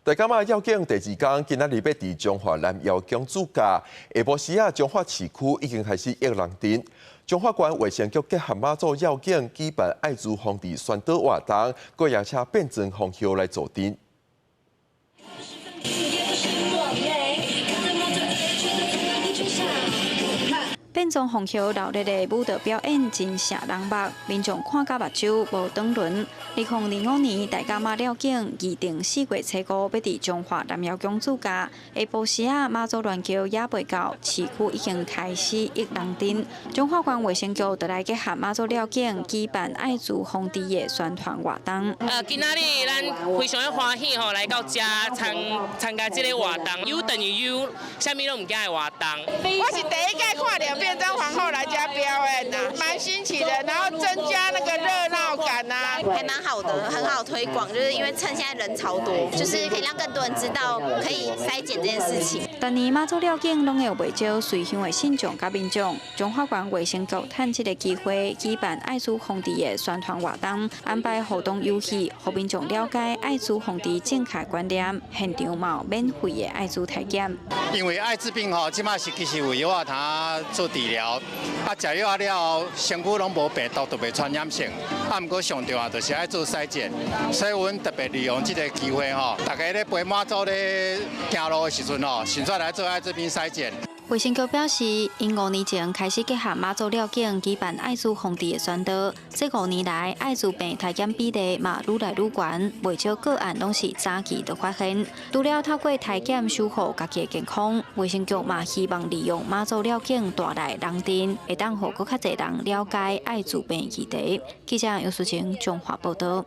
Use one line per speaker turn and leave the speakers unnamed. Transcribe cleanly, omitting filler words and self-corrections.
大甲妈要警第二天，今仔日要伫中华南药江主假，下晡时啊，中华市区已经开始约人阵。中华县卫生局结合妈祖要警举办爱滋防治宣导活动，各夜车变装风球来助阵。
变装红球热烈的舞蹈表演真摄人目，民众看甲目睭无转轮。2025年大甲妈了警，预定4月初5要伫中华南药江主假。下晡时啊，妈祖銮桥也未到，市区已经开始约人阵。中华县卫生局就来结合妈祖了警，举办爱滋防治的宣传活动。
今仔日咱非常的欢喜吼，来到遮参加这个活动，有等于有，啥物拢唔惊的活动。
我是第一届看到变装皇后来家表演呐，蛮新奇的，然后增加那个热闹感呐，
还蛮好的，很好推广，就是因为趁现在人潮多，就是可以让更多人知道可以筛检这件事情。
但年妈祖了警拢会袂少随乡的信众甲民众，中华县卫生局趁这个机会举办爱滋防治的宣传活动，安排互动游戏，互民众了解爱滋防治正确观念，现场嘛有免费的爱滋体检。
因为艾滋病吼，即马是其实有药通做治疗，食药了后，身躯拢无病毒，就袂传染性。毋过上重要就是爱做筛检，所以阮特别利用这个机会吼，大家咧陪妈祖咧行路的时阵吼，迅速来做艾滋病筛检。
卫生局表示，因5年前开始结合妈祖了警举办爱滋防治的宣导，这5年来艾滋病体检比例嘛愈来愈悬，不少个案拢是早期就发现。除了透过体检守护家己的健康，卫生局嘛希望利用妈祖了警带来人阵，会当互更较侪人了解艾滋病议题。记者杨淑晴综合报道。